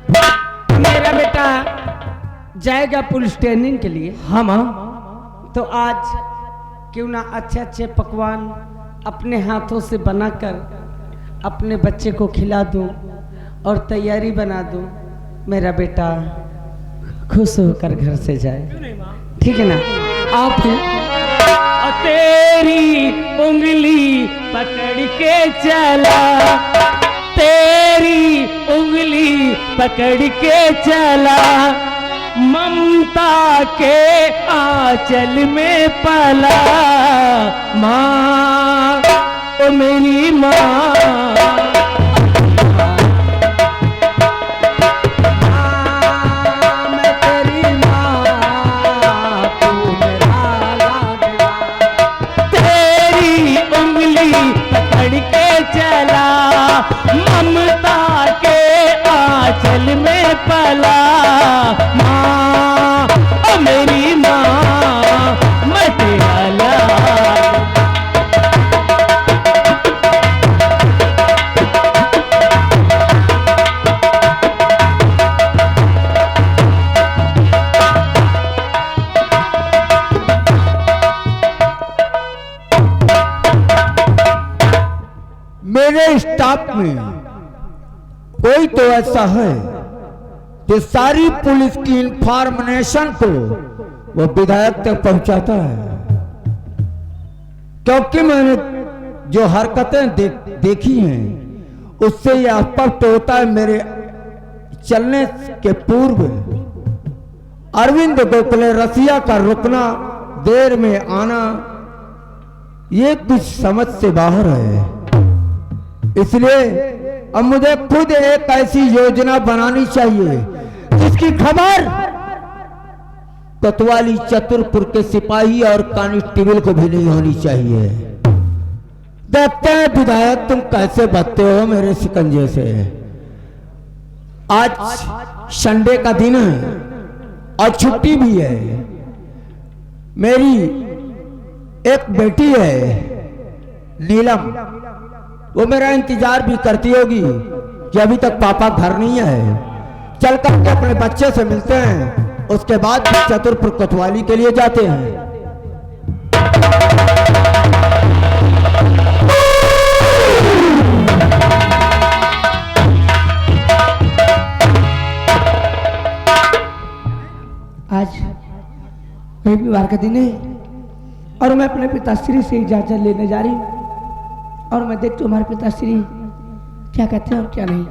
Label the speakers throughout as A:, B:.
A: मेरा बेटा जाएगा पुलिस ट्रेनिंग के लिए।
B: हाँ माँ।
A: तो आज क्यों ना अच्छे अच्छे पकवान अपने हाथों से बनाकर अपने बच्चे को खिला दूं और तैयारी बना दूं। मेरा बेटा खुश होकर घर से जाए, ठीक है ना? आप तेरी उंगली पकड़ के चला, तेरी उंगली पकड़ के चला, ममता के आंचल में पला। माँ ओ मेरी माँ, मैं तेरी माँ, तू मेरा लाडला। तेरी उंगली पकड़ के चला, ममता के आंचल में पला। माँ ओ मेरी माँ, मैं तेरा लाडला।
B: मेरे स्टाफ में कोई तो ऐसा है जो सारी पुलिस की इंफॉर्मेशन को वो विधायक तक पहुंचाता है, क्योंकि मैंने जो हरकतें देखी हैं उससे यह स्पष्ट होता है मेरे चलने के पूर्व अरविंद गोखले रसिया का रुकना, देर में आना, ये कुछ समझ से बाहर है। इसलिए अब मुझे खुद एक ऐसी योजना बनानी चाहिए जिसकी खबर कोतवाली चतुरपुर के सिपाही और कांस्टेबल को भी नहीं होनी चाहिए। देखते हैं विधायक तुम कैसे बचते हो मेरे शिकंजे से। आज संडे का दिन है और छुट्टी भी है। मेरी एक बेटी है नीलम, वो मेरा इंतजार भी करती होगी कि अभी तक पापा घर नहीं है। चल करके अपने बच्चे से मिलते हैं, उसके बाद चतुरपुर कोतवाली के लिए जाते हैं।
A: आज रविवार का दिन है और मैं अपने पिताश्री से इजाजत लेने जा रही हूँ और मैं देखती हूँ हमारे पिताश्री क्या कहते हैं और क्या नहीं।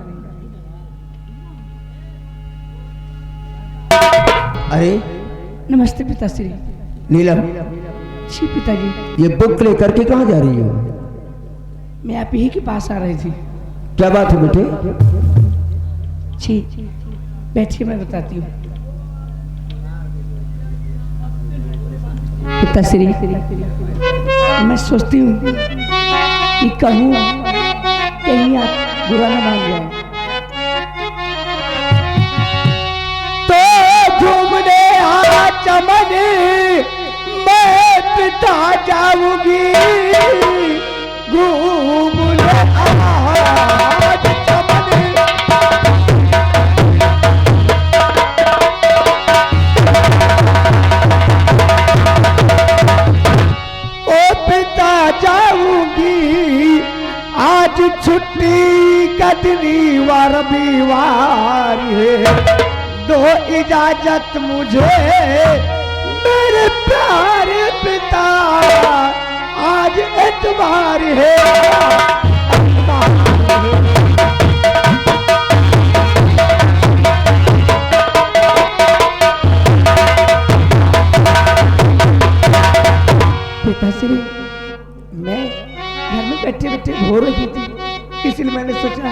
B: अरे
A: नमस्ते पिताश्री।
B: नीलम,
A: जी पिताजी।
B: ये बुक लेकर के कहाँ जा रही हो?
A: मैं आप ही के पास आ रही थी।
B: क्या बात है बेटे?
A: जी बैठिए, मैं बताती हूँ। पिताश्री, मैं सोचती हूँ कि कहूँ कहीं आप बुरा ना मान जाए तो झूमने चमन मैं पिता जाऊंगी, घूमने आज चमन। ओ पिता जाऊंगी आज छुट्टी का दिन रविवार है, दो इजाजत मुझे मेरे प्यारे पिता, आज एतवार है। पिताश्री, मैं घर में बैठे बैठे भो रही थी, इसलिए मैंने सोचा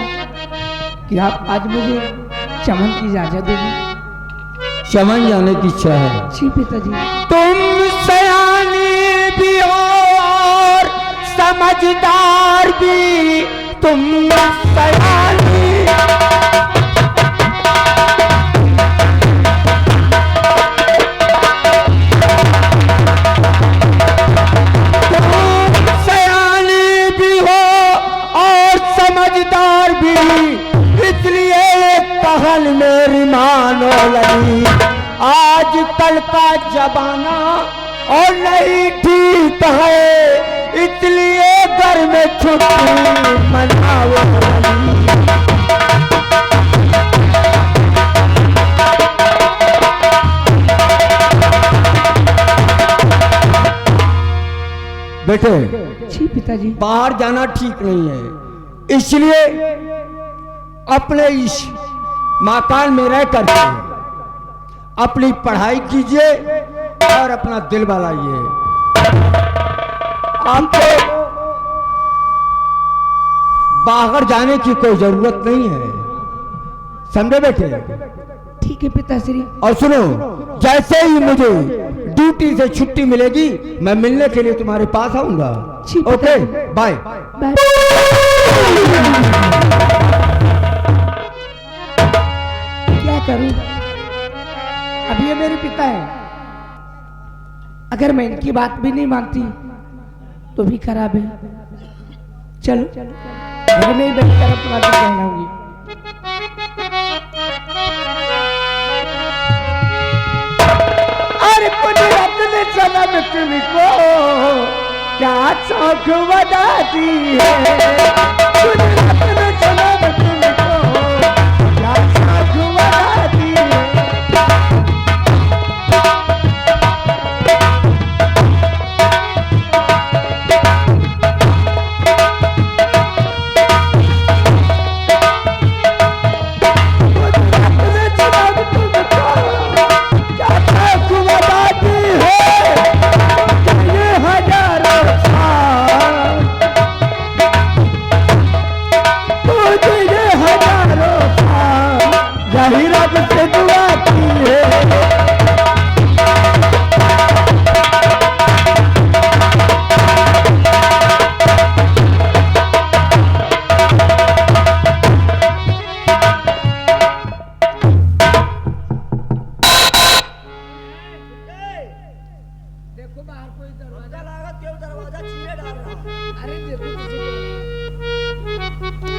A: कि आप आज मुझे चमन की इजाजत देंगे।
B: चमन जाने की इच्छा है?
A: जी पिताजी।
B: तुम सयानी भी हो और समझदार भी, तुम सयानी भी हो और समझदार भी, इसलिए पहल बाल मेरी मानो लगी, आज कल का जमाना और नहीं ठीक है, इसलिए घर में छुट्टी मनाओ लगी। बेटे
A: जी पिताजी।
B: बाहर जाना ठीक नहीं है, इसलिए अपने इस मकान में रह करके अपनी पढ़ाई कीजिए और अपना दिल बहलाइए। आपको बाहर जाने की कोई जरूरत नहीं है, समझे बेटे?
A: ठीक है पिताश्री।
B: और सुनो, जैसे ही मुझे ड्यूटी से छुट्टी मिलेगी मैं मिलने के लिए तुम्हारे पास आऊंगा। Okay, bye
A: bye. क्या करूं, अब ये मेरे पिता है, अगर मैं इनकी बात भी नहीं मानती तो भी खराब है। चलो घर में ही बैठकर अपना दिल बहलाऊंगी। अरे कुदरत ने जन्म तुमको क्या शौक बना दी है, कुदरत ने जन्म तुमको क्या शौक बना दी है।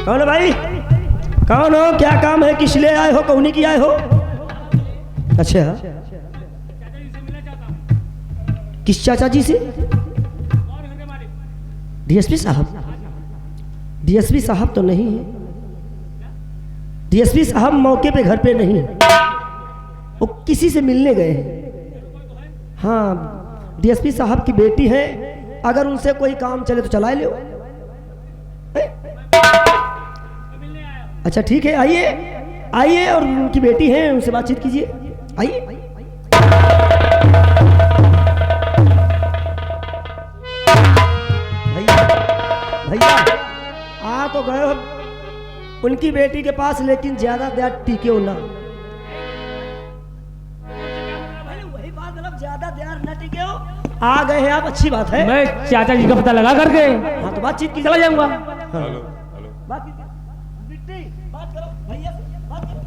C: कौन है भाई? कौन हो? क्या काम है? किस लिए आए हो? कौनी की आए हो? अच्छा, किस चाचा जी से? डीएसपी साहब? डीएसपी साहब तो नहीं है, डीएसपी साहब मौके पे घर पे नहीं है, वो किसी से मिलने गए हैं। हाँ, डीएसपी साहब की बेटी है, अगर उनसे कोई काम चले तो चला लो। अच्छा ठीक है, आइए आइए, और उनकी बेटी है, उनसे बातचीत कीजिए, आइए। भैया भैया आ तो गए हो उनकी बेटी के पास, लेकिन ज्यादा देर टिके हो ना। वही बात, मतलब ज्यादा देर न टिके हो, आ गए हैं आप, अच्छी बात है।
D: मैं चाचा जी का पता लगा करके
C: हाँ तो बातचीत की,
D: चला जाऊंगा।
C: बात करो भैया से, बात करो।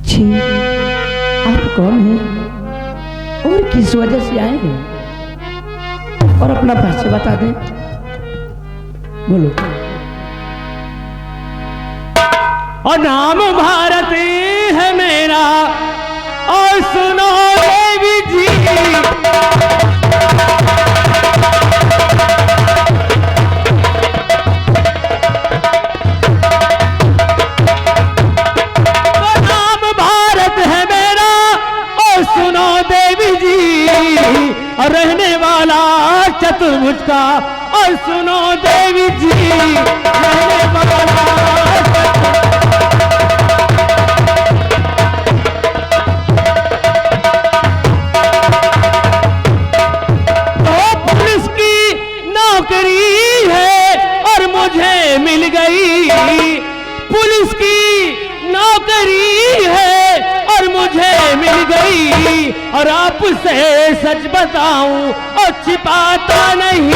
A: जी, आप कौन हैं और किस वजह से आए हैं, और अपना परिचय बता दें। बोलो।
D: और नाम भारत है मेरा, और सुनो देवी जी, और रहने वाला चतुर्भुज का, और सुनो देवी जी, रहने वाला तो पुलिस की नौकरी है और मुझे मिल गई, पुलिस की नौकरी है और मुझे मिल गई, और आपसे सच बताऊं और छिपाता नहीं।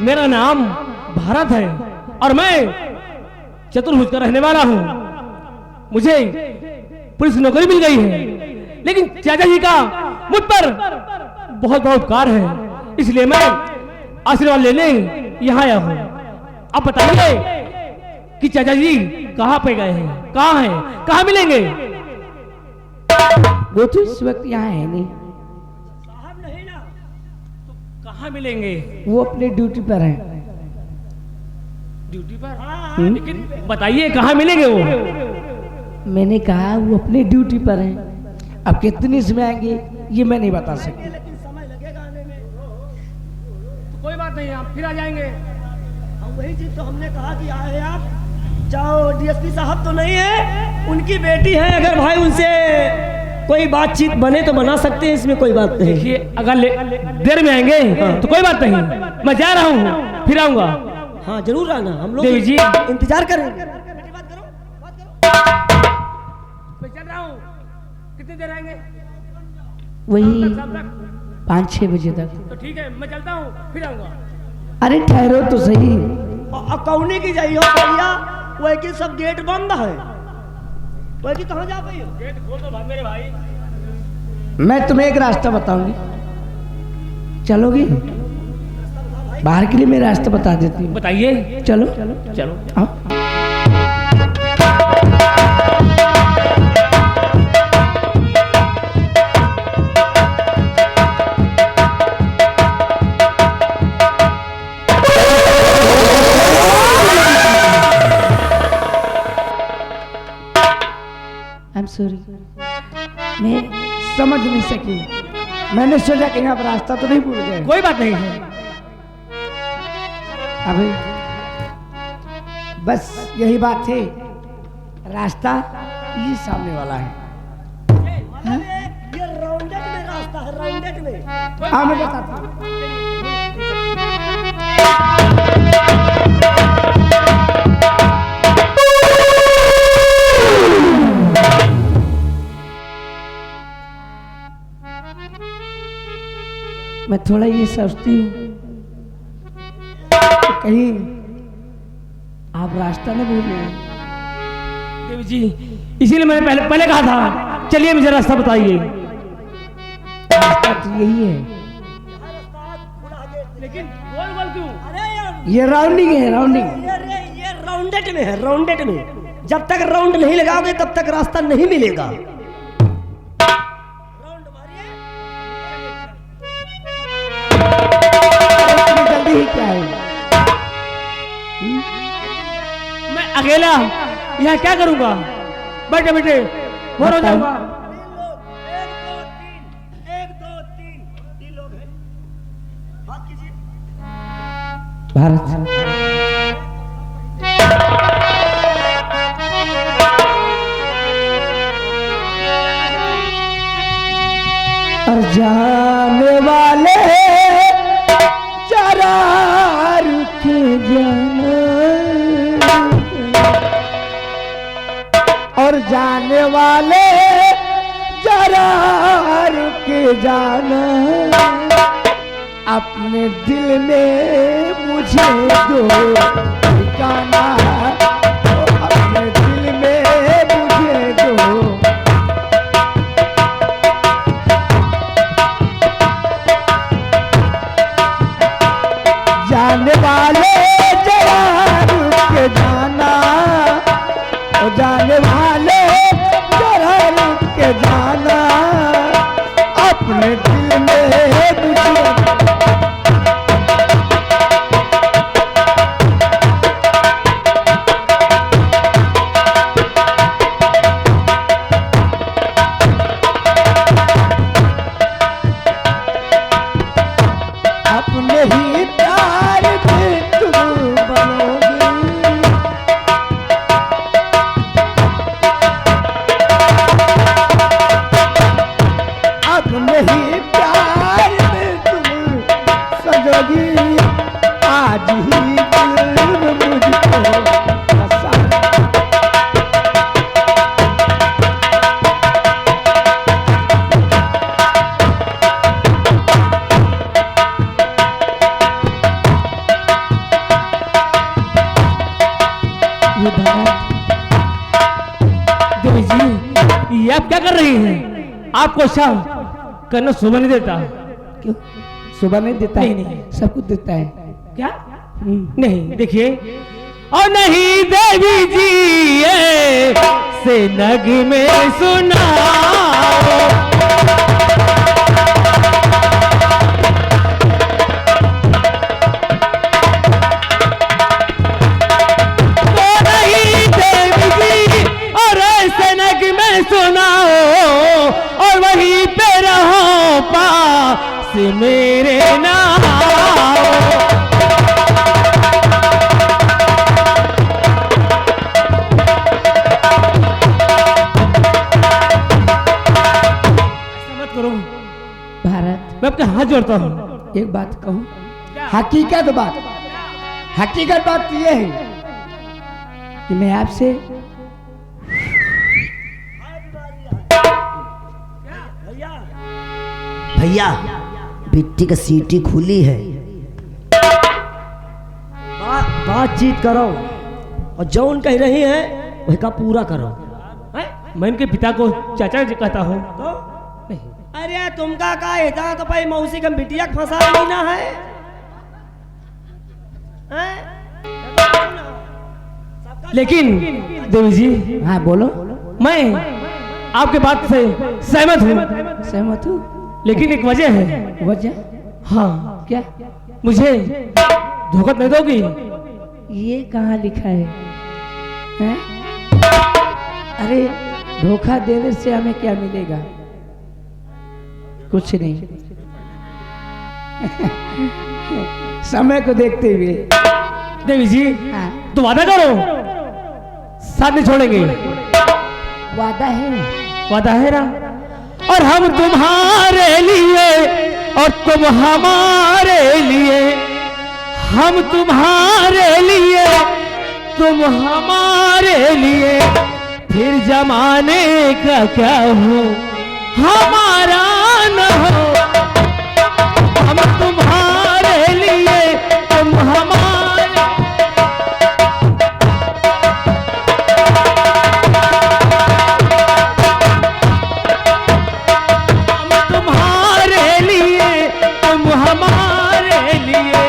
D: मेरा नाम भारत है और मैं चतुर्भुज का रहने वाला हूं। मुझे पुलिस नौकरी मिल गई है, लेकिन चाचा जी का मुझ पर बहुत बड़ा उपकार है, इसलिए मैं आशीर्वाद लेने यहाँ आया हूँ। अब बताइए कि चाचा जी कहाँ पे गए हैं, कहाँ हैं, कहाँ मिलेंगे?
A: वो तो इस वक्त यहाँ है नहीं।
C: साहब नहीं ना,
D: तो कहाँ मिलेंगे?
A: वो अपने ड्यूटी पर है।
D: ड्यूटी पर? लेकिन बताइए कहाँ मिलेंगे वो?
A: मैंने कहा वो अपने ड्यूटी पर है। अब कितनी समय आएंगे ये मैं नहीं बता सकती।
C: लेकिन समय लगेगा आने में।
D: तो कोई बात नहीं, आप फिर आ जाएंगे।
C: हम वही चीज तो हमने कहा कि आए आप जाओ। डीएसपी साहब तो नहीं है, उनकी बेटी है, अगर भाई उनसे कोई बातचीत बने तो बना सकते हैं, इसमें कोई बात नहीं।
D: देखिए अगर देर में आएंगे तो कोई बात नहीं, मैं जा रहा हूँ, फिर आऊंगा।
C: हाँ जरूर आना, हम लोग
D: देवी जी
C: इंतजार करेंगे। बात करो, बात करो।
D: मैं चल रहा हूँ, कितनी देर आएंगे?
A: वही
D: शाम तक?
A: 5-6 बजे तक।
D: तो ठीक है, मैं चलता हूँ, फिर आऊंगा।
A: अरे ठहरो तो सही।
C: कौने की जाइए भैया, वही की सब गेट बंद है। वही की कहाँ जा पाई हो?
D: गेट खोल दो भाई मेरे भाई।
A: मैं तुम्हें एक रास्ता बताऊंगी, चलोगी? बाहर के लिए मैं रास्ता बता देती हूँ।
D: बताइए।
A: चलो
D: चलो।
A: आओ। I'm sorry, मैं समझ नहीं सकी। मैंने सोचा कि आप रास्ता तो नहीं भूल गए।
D: कोई बात नहीं है।
A: अभी बस यही बात है, रास्ता ये सामने वाला है।
C: ये राउंडेड में रास्ता है, राउंडेड में।
A: हाँ मैं बताता हूँ। मैं थोड़ा ये सोचती हूँ कि कहीं आप रास्ता न भूल गए।
D: देवी जी इसीलिए मैंने पहले कहा था, चलिए मुझे रास्ता बताइए।
A: रास्ता तो यही है,
D: लेकिन गोल गोल क्यों?
C: अरे यार
A: ये राउंडिंग है, राउंडिंग।
C: ये राउंडेड में है, राउंडेड में। जब तक राउंड नहीं लगाओगे तब तक रास्ता नहीं मिलेगा। राउंड मारिए।
A: इतनी जल्दी ही क्या है?
D: मैं अकेला यहाँ क्या करूँगा? बैठे बैठे बोर हो जाऊंगा।
C: एक दो तीन, 3 लोग हैं। बात कीजिए।
A: भारत और जाने वाले जरा रुक जाना, और जाने वाले जरा रुक जाना, अपने दिल में मुझे दो ठिकाना, अपने दिल में मुझे दो। जाने वाले जरा रुक जाना, और जाने वाले जरा रुक जाना, अपने दिल में मुझे।
D: ये आप क्या कर रही हैं? आपको अच्छा करना शोभा नहीं देता।
A: क्यों सुबह नहीं देता
D: नहीं,
A: है?
D: नहीं।
A: सब कुछ देता है।
D: क्या? नहीं, देखिए, और नहीं देवी जी ये से नग में सुनाओ, तो नहीं देवी जी और ऐसे नग में सुनाओ, और वहीं पे रहो पास मेरे नाम।
A: भारत,
D: मैं आपके हाथ जोड़ता हूँ।
A: एक बात कहूँ, हकीकत बात ये है कि मैं आपसे
C: भैया बिट्टी का सीटी खुली है, बातचीत करो और जौन कह रही है वही का पूरा करो।
D: मैं इनके पिता को चाचा जी कहता हूँ।
C: तो अरे तुमका का इतना तो भाई मौसी का बिटिया फंसा नहीं ना है,
D: लेकिन देवी जी,
A: हाँ बोलो।
D: मैं आपके बात से सहमत हूँ,
A: सहमत हूँ,
D: लेकिन एक वजह है।
A: वजह
D: हाँ,
A: क्या?
D: मुझे धोखा नहीं दोगी?
A: ये कहाँ लिखा है, हैं? अरे धोखा देने से हमें क्या मिलेगा? कुछ नहीं। समय को देखते हुए
D: देवी जी,
A: हाँ,
D: तो वादा करो, साथ नहीं छोड़ेंगे।
A: वादा है।
D: वादा है ना? और हम तुम्हारे लिए और तुम हमारे लिए, हम तुम्हारे लिए तुम हमारे लिए, फिर जमाने का क्या हो हमारा न हो। हम तुम्हारे लिए तुम हमारे, हम तुम्हारे लिए तुम हमारे लिए,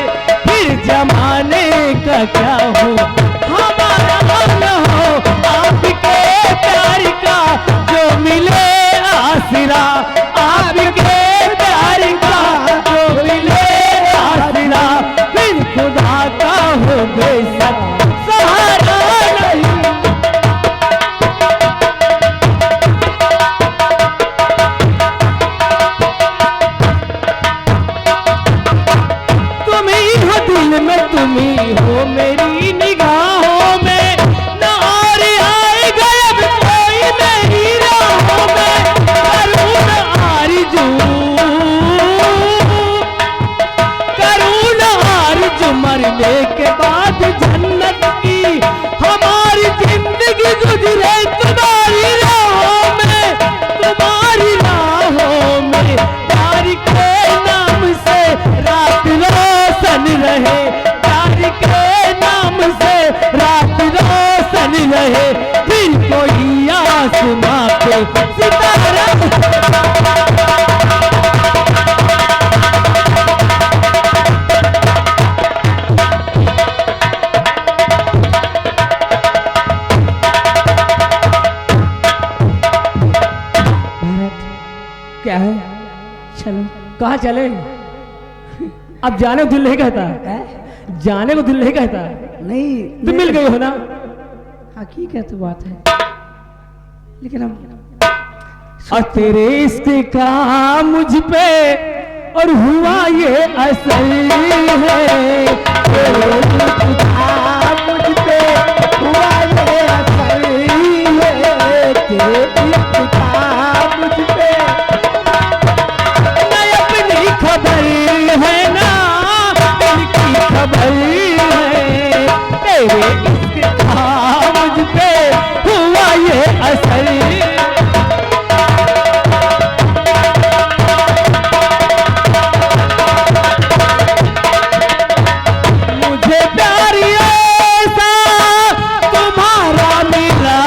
D: फिर जमाने का क्या हो हमारा न हो। आपके प्यार का जो मिले आसरा, आपके प्यार का जो मिले आसरा, फिर खुदा का हो बेशक सहारा नहीं। तुम ही हो दिल में, तुम ही हो मेरी निगाहों में, न और आएगा अब कोई मेरी राहों में। करूँ न आरज़ू, करूँ न आरज़ू मरने के बाद जन्नत की, हमारी जिंदगी गुजरे तुम्हारी राहों में, तुम्हारी राहों में। प्यार के नाम से रात रोशन रहे, प्यार के नाम से रात रोशन रहे, फिर कोई आसमां पे सितारा।
A: भारत,
D: क्या है?
A: चलो।
D: कहाँ चले? अब जाने को दिल नहीं कहता,
A: है?
D: जाने को दिल नहीं कहता।
A: नहीं,
D: तुम मिल गई हो ना?
A: हकीकत तो बात है, लेकिन हम
D: और तेरे इश्क का मुझ पे और हुआ ये असर है, तेरे इश्क का मुझ पे हुआ ये असर है, तेरे इश्क का मुझ पे न अपनी खबर है ना दिल की खबर है, तेरे इश्क का मुझ पे हुआ ये असर। मुझे प्यार ऐसा तुम्हारा मिला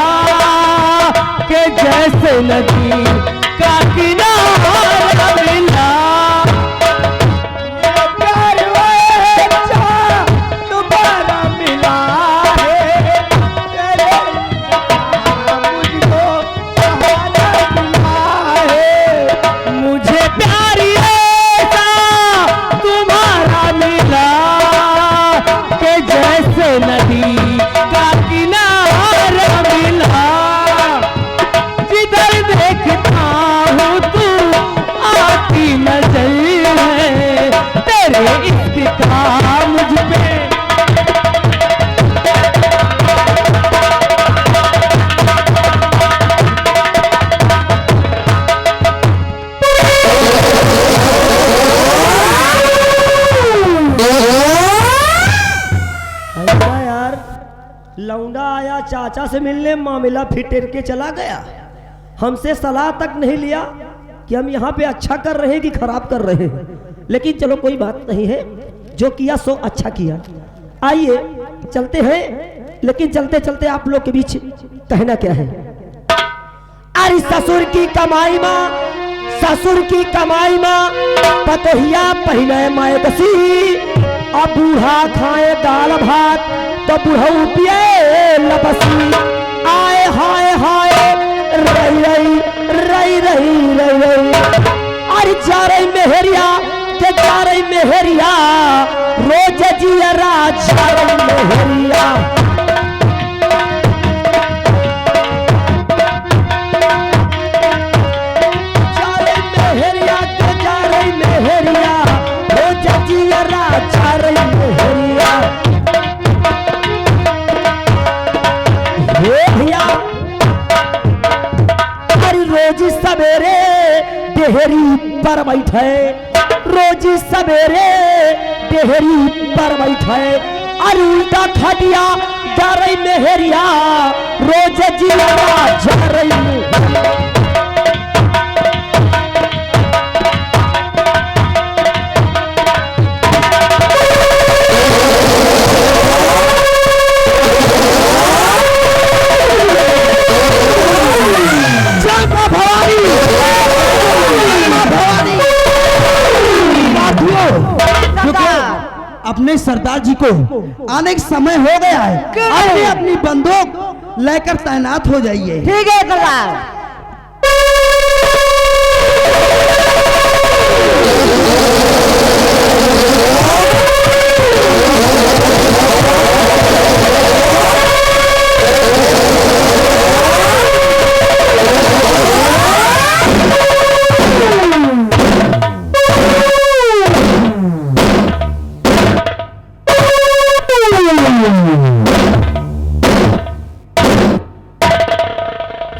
D: कि जैसे जैसे नदी का किनारा मिला। प्यार अच्छा दोबारा मिला है, तेरे मुझको सहारा मिला है। मुझे प्यार ऐसा तुम्हारा मिला कि जैसे नदी का किनारा मिला। जिधर देखता हूँ तू आती नजर है, तेरे इश्क का मुझ पे
C: ऐसा यार, लौंडा आया चाचा से मिलने, मामला फिटेर के चला गया। हमसे सलाह तक नहीं लिया कि हम यहाँ पे अच्छा कर रहे हैं कि खराब कर रहे हैं। लेकिन चलो कोई बात नहीं है, जो किया सो अच्छा किया। आइए चलते हैं, लेकिन चलते चलते आप लोग के बीच कहना क्या है। अरे ससुर की कमाई माँ, ससुर की कमाई माँ, पतोहिया पहले माए कसी। अब बूढ़ा खाए दाल भात तो बूढ़ऊ पिए लपसी। आए हाय हाय रई रई रई रई रई रई। अरे जा रही मेहरिया के जा रही मेहरिया, रोज जियरा जा रही मेहरिया। जा रही मेहरिया के जा रही मेहरिया, रोज जियरा जा रही मेहरिया। हे भैया, अरे रोज सवेरे डेहरी पर बैठे, रोज सवेरे डेहरी पर बैठे। अरे उल्टा खटिया जा रही मेहरिया, रोज जिया जा रही।
B: अपने सरदार जी को आने का समय हो गया है, अपनी अपनी बंदूक लेकर तैनात हो जाइए।
A: ठीक है सरदार।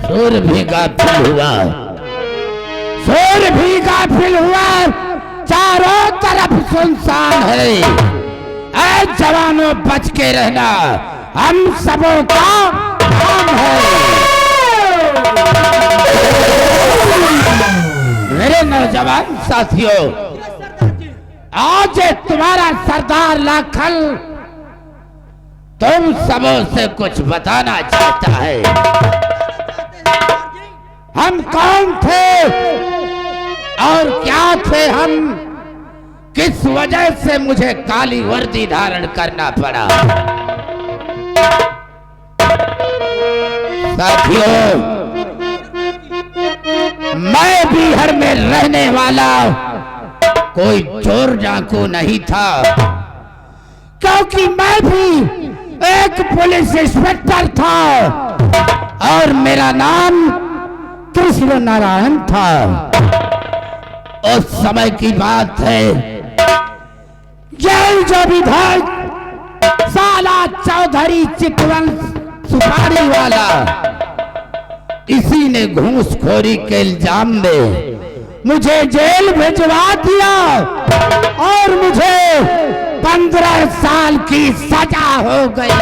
B: सूर भी गाफिल हुआ, सूर भी गाफिल हुआ, चारों तरफ सुनसान है। ऐ जवानों बच के रहना, हम सबों का काम है। मेरे नौजवान साथियों, आज तुम्हारा सरदार लाखन तुम सबों से कुछ बताना चाहता है। हम कौन थे और क्या थे हम, किस वजह से मुझे काली वर्दी धारण करना पड़ा। साथियों, मैं बिहार में रहने वाला कोई चोर डाकू नहीं था, क्योंकि मैं भी एक पुलिस इंस्पेक्टर था और मेरा नाम कृष्ण नारायण था। उस समय की बात है, जय जो विधायक साला चौधरी चितवंश सुपारी वाला, इसी ने घूसखोरी के इल्जाम में मुझे जेल भिजवा दिया और मुझे 15 साल की सजा हो गई।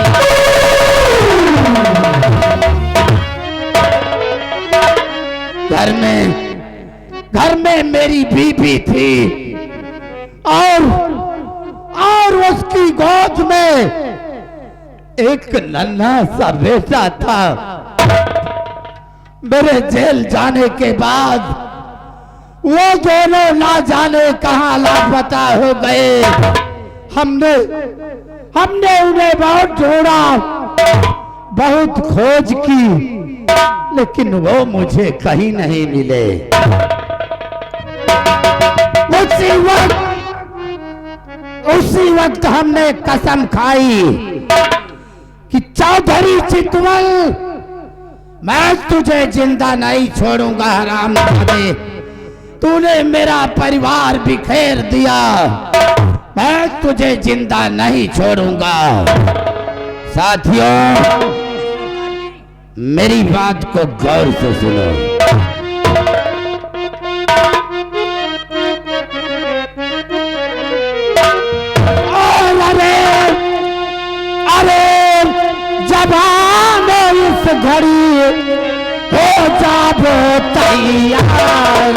B: घर में मेरी बीबी थी और उसकी गोद में एक नन्हा सा बेटा था। मेरे जेल जाने के बाद वो दोनों ना जाने कहां लापता हो गए। हमने उन्हें बहुत ढूंढा, बहुत खोज की, लेकिन वो मुझे कहीं नहीं मिले। उसी वक्त हमने कसम खाई कि चौधरी चितवल, मैं तुझे जिंदा नहीं छोड़ूंगा। हरामजादे, तूने मेरा परिवार बिखेर दिया, मैं तुझे जिंदा नहीं छोड़ूंगा। साथियों, मेरी बात को गौर से सुनो। इस घड़ी हो जाबो तैयार,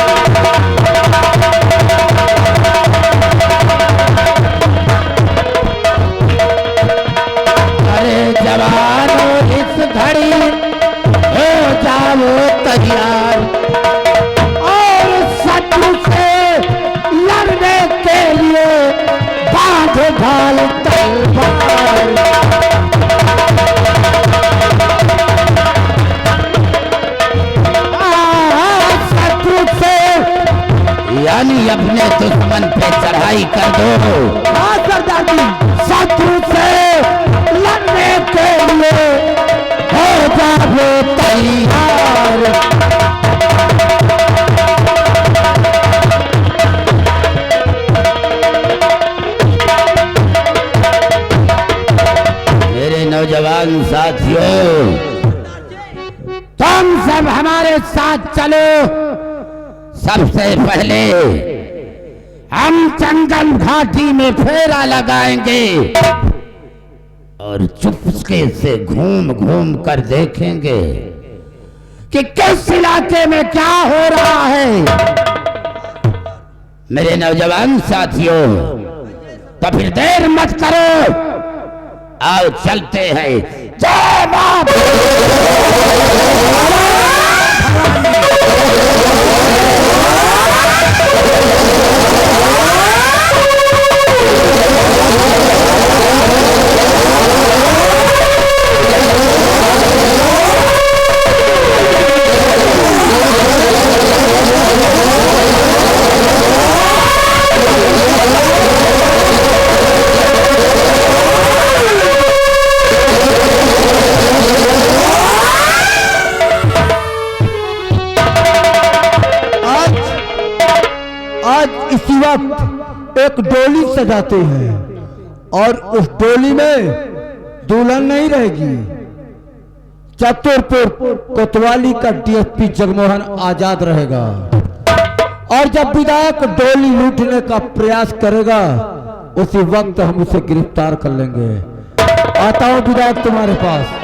B: अरे जवानों इस घड़ी हो जाओ तैयार, और शत्रु से लड़ने के लिए बांध ढाल तलवार। यानी अपने दुश्मन पे चढ़ाई कर दो। हाँ सरदार जी, शत्रु से लड़ने के लिए हो जाओ तैयार। मेरे नौजवान साथियों, तुम सब हमारे साथ चलो। सबसे पहले हम जंगल घाटी में फेरा लगाएंगे और चुपके से घूम घूम कर देखेंगे कि किस इलाके में क्या हो रहा है। मेरे नौजवान साथियों, तो फिर देर मत करो, आओ चलते हैं। जय मां। इसी वक्त एक डोली सजाते हैं और उस डोली में दुल्हन नहीं रहेगी। चतुरपुर कोतवाली का डीएसपी जगमोहन आजाद रहेगा, और जब विधायक डोली लूटने का प्रयास करेगा उसी वक्त हम उसे गिरफ्तार कर लेंगे। आता हूं विधायक तुम्हारे पास।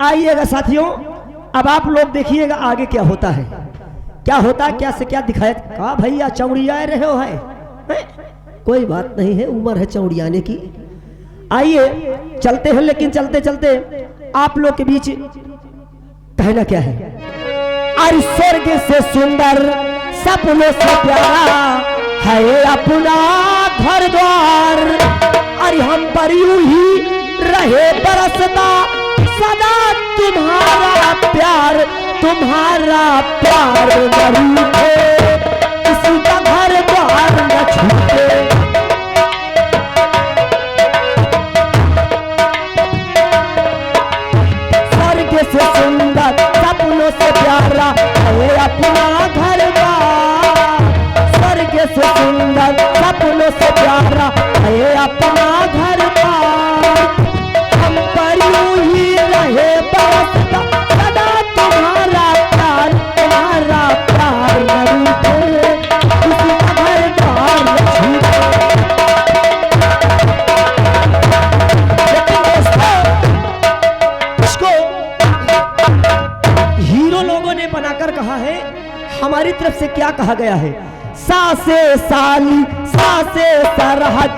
C: आइएगा साथियों, अब आप लोग देखिएगा आगे क्या होता है, क्या होता है, क्या से क्या दिखाया। कहा भैया चौड़िया रहे हो है? कोई बात नहीं है, उम्र है चौड़ियाने की। आइए चलते हैं, लेकिन चलते चलते आप लोग के बीच कहना क्या है। अरे स्वर्ग से सुंदर सपनों से प्यारा है अपना घर द्वार, अरे हम पर यूं ही रहे बरसता सदा तुम्हारा प्यार, तुम्हारा प्यार न रूठे, किसी का घर द्वार न छूटे। स्वर्ग से सुंदर सपनों से प्यारा है अपना घर द्वार, स्वर्ग से सुंदर सपनों से प्यारा है अपना घर द्वार, हम पर यूं ही रहे बरसता सदा तुम्हारा प्यार, तुम्हारा प्यार न रूठे, किसी का घर द्वार न छूटे। लेकिन दोस्तों, इसको गुरुओं ने बनाकर कहा है, हमारी तरफ से क्या कहा गया है, सासे साली सासे सरहद